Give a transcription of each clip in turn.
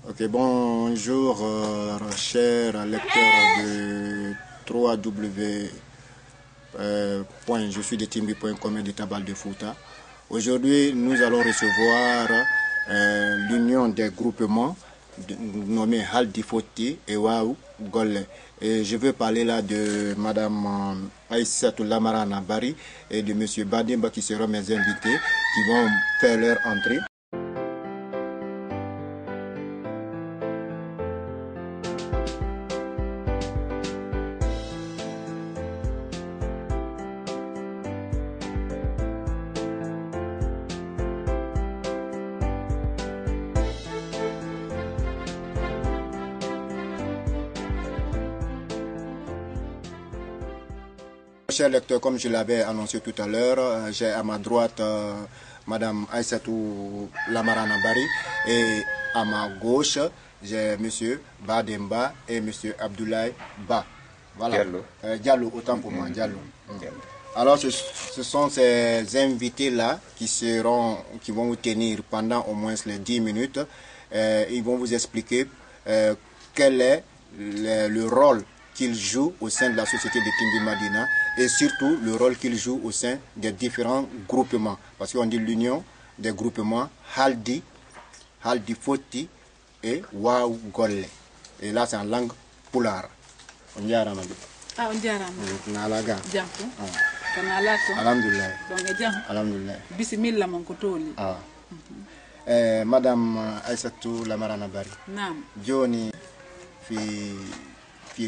Ok, bonjour chers lecteurs de 3W. Je suis de timbi.com et de Tabal de Fouta. Aujourd'hui, nous allons recevoir l'union des groupements nommés Haldi Foti et Waou Golle. Et je veux parler là de Madame Aïssatou Lamarana Bari et de Monsieur Bademba qui seront mes invités qui vont faire leur entrée. Chers lecteurs, comme je l'avais annoncé tout à l'heure, j'ai à ma droite Madame Aïssatou Lamarana Bari et à ma gauche, j'ai Monsieur Bademba et Monsieur Abdoulaye Ba. Voilà. Diallo, autant pour moi, Diallo. Alors, ce sont ces invités-là qui vont vous tenir pendant au moins les 10 minutes. Ils vont vous expliquer quel est le rôle qu'ils jouent au sein de la société de Timbi Madina et surtout le rôle qu'ils jouent au sein des différents groupements. Parce qu'on dit l'union des groupements Haldi Foti et Waou Golle. Et là, c'est en langue Pulaar. On dit à Ramadan. Ah, on dit à Ramadan. Nalaga. Jampo. Kanalato. Alhamdulillah. Donc, jam. Alhamdulillah. Bismillah, mon kotoli. Ah. Madame Aïssatou Lamarana Bari. Naam. Joni fi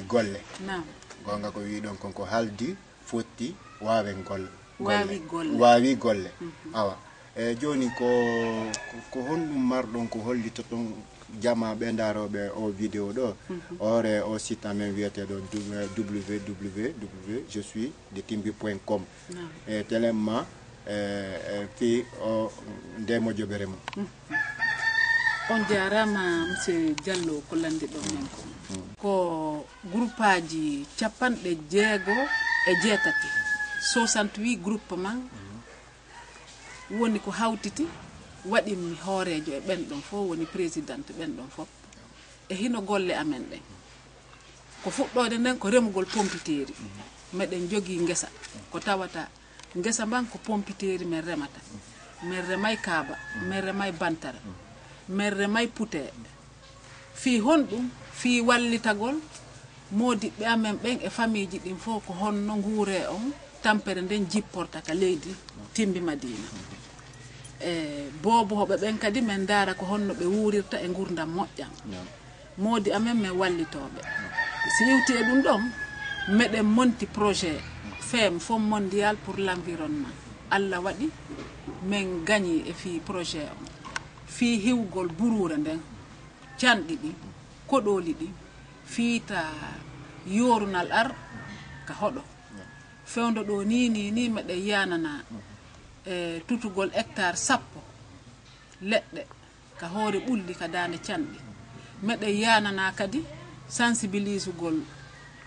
golle. Naam. Gonga ko wi don konko Haldi Foti Wawe Golle. Wawi Golle. Awa. Joni ko honɗum marɗon ko hollita ton jama ɓe daroɓe o vidéo ɗo ore o site amen wiyeteɗo www je suis de timbi.com e téléma fi o ndemo joɓere mum. On jarama monsieur Diallo ko landi ɗo men ko groupe aji 68 68 groupement woni ko hawtiti waɗi mi hoorejo e ɓen ɗon fof woni présidente ɓen ɗon fof e hino golle amen ɗen ko fuɗɗode nden ko remugol pompiteeri meɗen jogii ngesa ko tawata ngesa mban ko pompiteeri men remata min remay kaaba min remay bantara min remay pute fii honɗum fii wallitagol modiɓɓe amen ɓen e famille ji ɗin fof ko honno nguure on tampere nden jipporta ka leydi Timbi Madina bobo hoɓe ɓen kadi min daara ko honno ɓe wuurirta e gurdam moƴƴam moodi amen min wallitoɓe si yewti e ɗum ɗon meɗen monti projet FEM Fonds mondial pour l'environnement Allah waɗi min gagni e fi projet on fi hiwgol burure nden canɗi ɗi koɗoli ɗi fiita yorunal ar ka hoɗo fewndo ɗo ni meɗen yanana tutugol hectare 10 leɗɗe ka hoore ɓulli ka dande canɗi meɗen yanana kadi sensibilisugol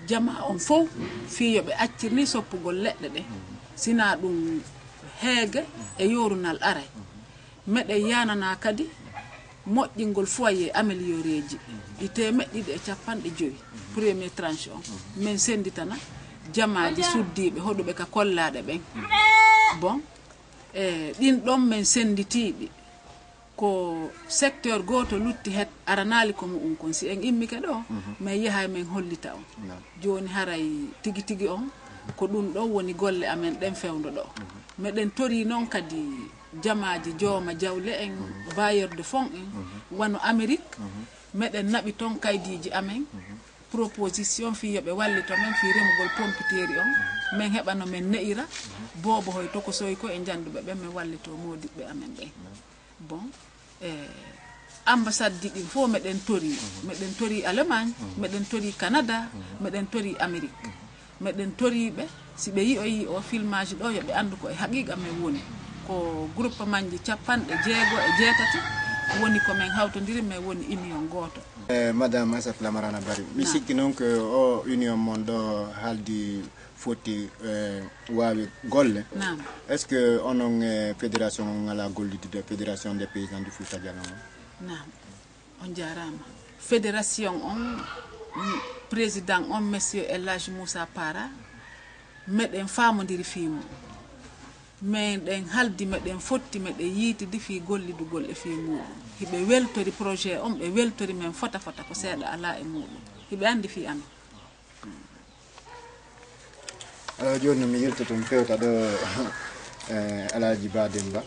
jama on fof fiyoɓe accirni soppugol leɗɗe ɗe sina ɗum heege e yorunal are meɗen yanana kadi moƴƴingol foyer amélioré ji ɗi temeɗɗiɗi e 50 premier tranche on min senditana jamaji suddiɓe hoɗuɓe ka kollaɗe ɓen bon ɗin ɗon min senditiɗi ko secteur goto lutti het aranali ko muɗum kon si en immike ɗo min yahay min hollita on joni haray tigi on ko ɗum ɗo woni golle amen ɗen fewdo ɗo meɗen tori noon kadi jamaji jooma jawle en bailleur de fonds en wano Amérique meɗen naɓi toon kaydiji amen proposition fi yoɓe wallito men fi remugol pompiteeri on min heɓano min ne'ira bobo hoy to ko soy ko e janduɓe ɓen min wallito modiɓɓe amen ɓen bon ambassade ji ɗin fof meɗen tori Allemagne meɗen tori Canada meɗen tori Amérique meɗen toriɓe si ɓe yi o filmage ɗo yoɓe andu ko e haqiqa men woni ko groupement ji 68 woni ko min hawtodiri mais woni union goto. Madame Aïssatou Lamarana Bari mi sikki noon ko o union mon ɗo Haldi Foti Wawi Golle. Est ce que onon fédération ngala gollidde fédération des paysans du Fouta Djallon? on jarama fédération on président on monsieur Elhadji Moussa Para meɗen famodiri fimu mais ɗen haldi meɗen fotti meɗen yiitidi fi gollidugol e fi muɗum hiɓe weltori projet on ɓe weltori men fota ko seeɗa ala e muɗum hiɓe andi fi amen. Joni mi yiltoto mi fewta ɗo Alhaji Ba Demba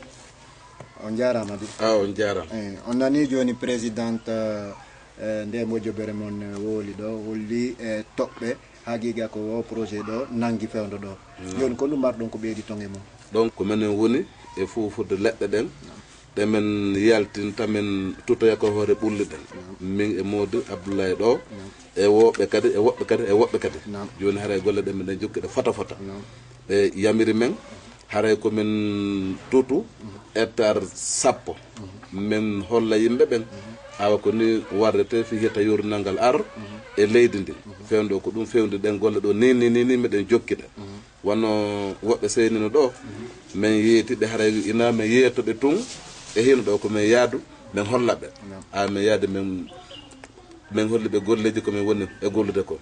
on jarama di on jarama on nani joni présidente nde moƴƴobere mon wooli ɗo holli e toɓɓe haqiqa ko o projet ɗo nangi fewdo ɗo joni ko ɗum marɗon ko ɓeydi tonge mum donc ko menen woni e fofude leɗɗe ɗen ɗe men yaltinta men tutoya ko hoore ɓulli ɗen min e Modou Abdoulaye ɗo e woɓɓe kadi e woɓɓe kadi joni haray golle ɗen meɗen jokkiɗe fota ɓe yamiri men haray komin tutu hectare sappo min holla yimɓe ɓen awa ko ni wardete fi hiyata yurnal ngal ar e leydi ndi fewndo ko ɗum fewndi ɗen golle ɗo ni meɗen jokkiɗe wonno woɓɓe seynino ɗo min yeetiɓe haray ina min yeetoɓe tun e hino ɗo komin yaadu min hollaɓe min yaade min holliɓe golleji komin woni e gollude ko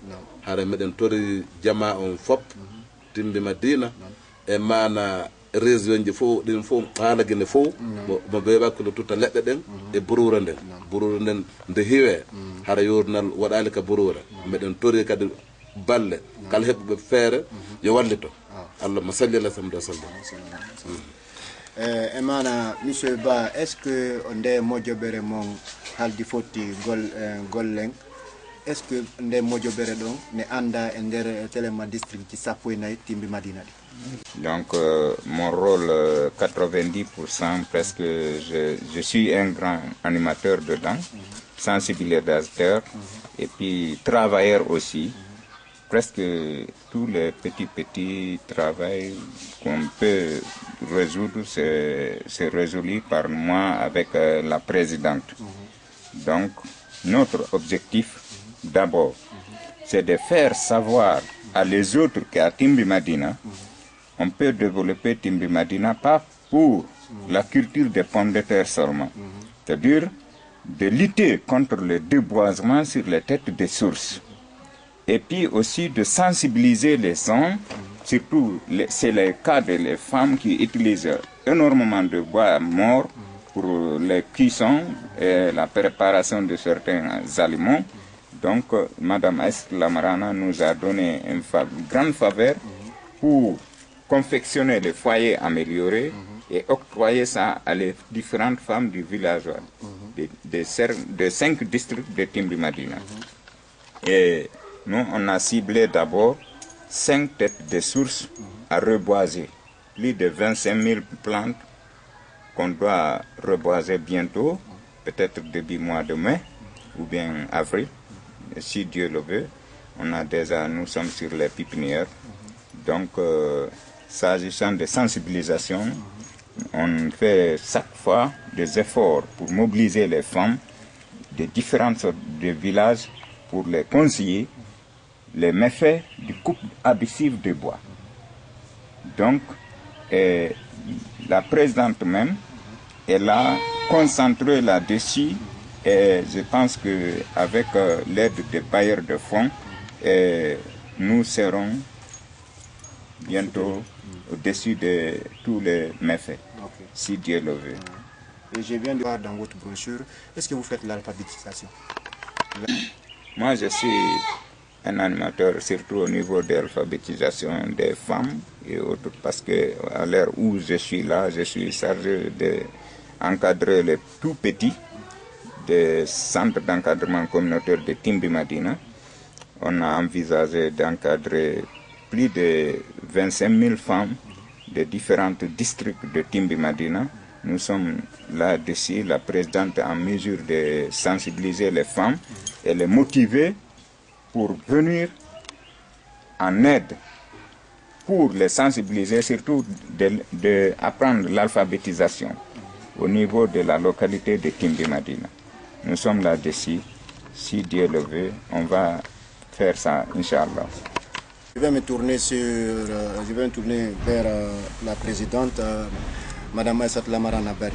haray meɗen tori jama on fop Timbi Madina e mana région ji fof ɗin fof haala guine fof mo ɓe wakkilo tutta leɗɗe ɗen e burura nden nde hiwe hara yurnal waɗali ka burura meɗen tori kadi balle kala heɓɓuɓe feere yo wallito Allah ma salli ala samdo sallam e mana monsieur Ba est ce que nde moƴƴoɓere mon haldi fotti gollen est ce que nde moƴƴoɓere ɗon ne anda e nder téléma district ci sappo e nayyi Timbi Madina ɗi. Donc mon rôle 90% presque je suis un grand animateur dedans, sensibilisateur et puis travailleur aussi. Presque tous les petits travaux qu'on peut résoudre, c'est résolu par moi avec la présidente. Donc notre objectif d'abord, c'est de faire savoir à les autres qu'à Timbi Madina, on peut développer Timbi Madina pas pour la culture des pommes de terre seulement, c'est-à-dire de lutter contre le déboisement sur les têtes des sources. Et puis aussi de sensibiliser les hommes, surtout c'est le cas des femmes qui utilisent énormément de bois mort pour les cuissons et la préparation de certains aliments. Donc Madame Aïssatou Lamarana nous a donné une grande faveur pour confectionner les foyers améliorés et octroyer ça à les différentes femmes du village de 5 districts de Timbi Madina. Et nous, on a ciblé d'abord 5 têtes de sources à reboiser. Plus de 25 000 plantes qu'on doit reboiser bientôt, peut-être début mois de mai ou bien avril, si Dieu le veut. Nous sommes sur les pépinières. Donc, s'agissant de sensibilisation, on fait chaque fois des efforts pour mobiliser les femmes de différentes sortes de villages pour les conseiller les méfaits du coupe abusif de bois. Donc, la présidente même, elle a concentré là-dessus et je pense qu'avec l'aide des bailleurs de fonds, nous serons bientôt au-dessus de tous les méfaits, si Dieu le veut. Et je viens de voir dans votre brochure, est-ce que vous faites l'alphabétisation? Moi, je suis un animateur, surtout au niveau de l'alphabétisation des femmes et autres, parce qu'à l'heure où je suis là, je suis chargé d'encadrer les tout petits des centres d'encadrement communautaire de Timbi Madina. On a envisagé d'encadrer plus de 25 000 femmes de différents districts de Timbi Madina. Nous sommes là-dessus, la présidente en mesure de sensibiliser les femmes et les motiver pour venir en aide, pour les sensibiliser, surtout d'apprendre l'alphabétisation au niveau de la localité de Timbi Madina. Nous sommes là-dessus, si Dieu le veut, on va faire ça, Inch'Allah. Je vais me tourner vers la présidente, Madame Aïssatou Lamarana Barry.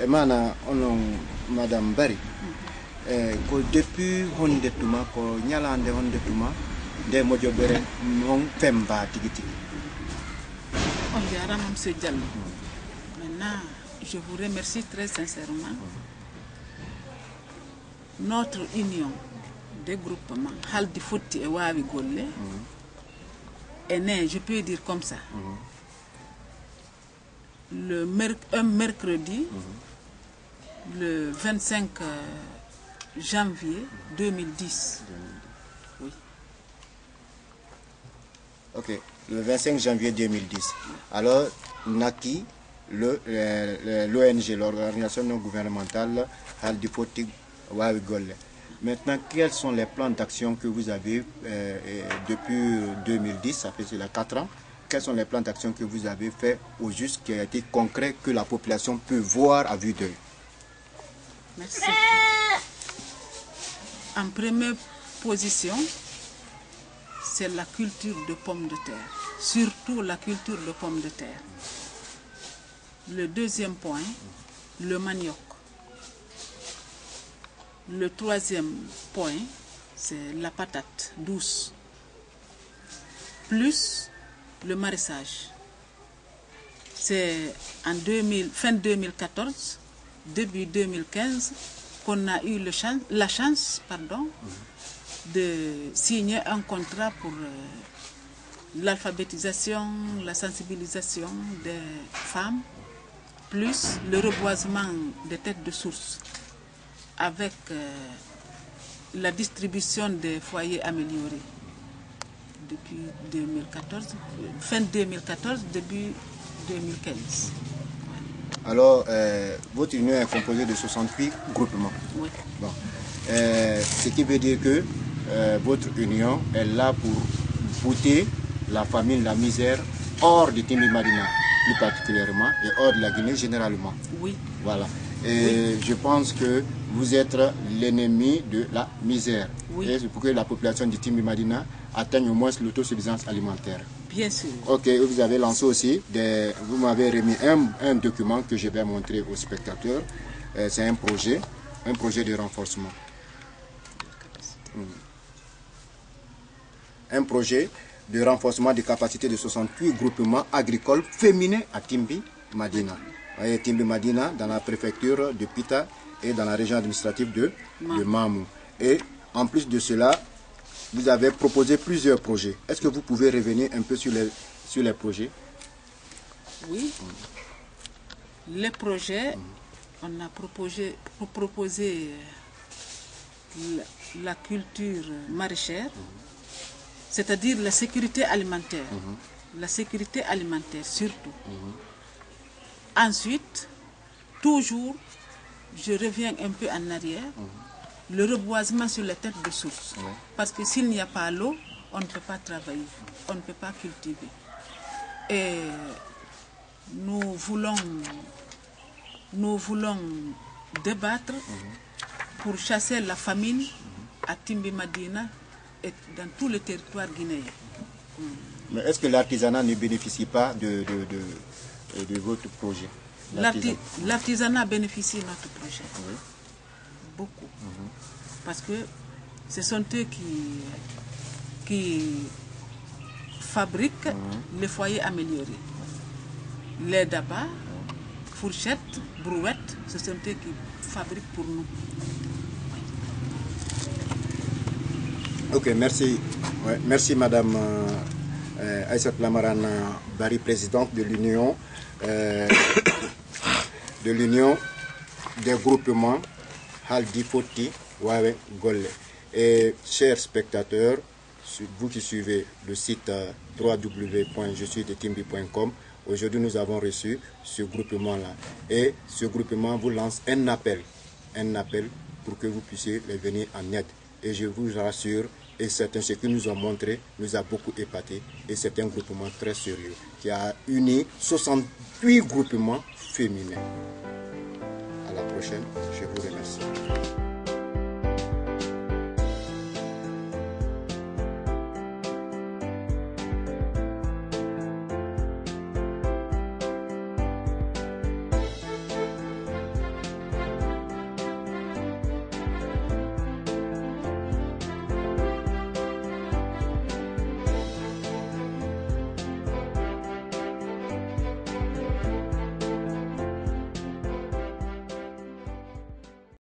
Madame Barry, ko depuis honde tuma ko nyalande honde tuma de mojo bere non femba tigi tigi. On verra monsieur Diallo. Maintenant, je vous remercie très sincèrement. Notre union de groupement Haldi Foti et Wawi Golle est née, je peux dire comme ça, un mercredi, le 25 janvier 2010. Oui. Ok, le 25 janvier 2010. Alors, Naki, l'ONG, l'organisation non gouvernementale Haldi Foti Wawi Golle. Maintenant, quels sont les plans d'action que vous avez depuis 2010, ça fait 4 ans, quels sont les plans d'action que vous avez fait au juste qui a été concret, que la population peut voir à vue d'œil? Merci. En première position, c'est la culture de pommes de terre, surtout la culture de pommes de terre. Le deuxième point, le manioc. Le troisième point, c'est la patate douce, plus le maraîchage. C'est en fin 2014, début 2015, qu'on a eu la chance de signer un contrat pour l'alphabétisation, la sensibilisation des femmes, plus le reboisement des têtes de source, avec la distribution des foyers améliorés depuis 2014, fin 2014, début 2015. Alors, votre union est composée de 68 groupements. Oui. Bon. Ce qui veut dire que votre union est là pour bouter la famine, la misère, hors de Timbi Madina, plus particulièrement, et hors de la Guinée généralement. Oui. Voilà. Et je pense que vous êtes l'ennemi de la misère. Oui. Et c'est pour que la population de Timbi Madina atteigne au moins l'autosuffisance alimentaire. Bien sûr. Ok, vous avez lancé aussi, vous m'avez remis un document que je vais montrer aux spectateurs. C'est un projet de renforcement. Un projet de renforcement des capacités de 68 groupements agricoles féminins à Timbi Madina. Voyez, Timbi Madina dans la préfecture de Pita et dans la région administrative de Mamou. Et en plus de cela, vous avez proposé plusieurs projets. Est-ce que vous pouvez revenir un peu sur les projets? Oui. Les projets, on a proposé la culture maraîchère, c'est-à-dire la sécurité alimentaire. La sécurité alimentaire surtout. Ensuite, toujours, je reviens un peu en arrière, le reboisement sur les têtes de source. Parce que s'il n'y a pas l'eau, on ne peut pas travailler, on ne peut pas cultiver. Et nous voulons débattre pour chasser la famine à Timbi Madina et dans tout le territoire guinéen. Mais est-ce que l'artisanat ne bénéficie pas de votre projet? L'artisanat bénéficie de notre projet. Oui. Beaucoup. Parce que ce sont eux qui fabriquent les foyers améliorés. Les dabas, fourchettes, brouettes, ce sont eux qui fabriquent pour nous. Ok, merci. Ouais, merci Madame Aïssatou Lamarana Bari, présidente de l'Union des groupements Haldi Foti Wawi Golle. Et chers spectateurs, vous qui suivez le site www.jesuisdetimbi.com, aujourd'hui nous avons reçu ce groupement-là. Et ce groupement vous lance un appel pour que vous puissiez les venir en aide. Et je vous rassure, et ce qu'ils nous ont montré nous a beaucoup épaté. Et c'est un groupement très sérieux qui a uni 68 groupements féminins. À la prochaine, je vous remercie.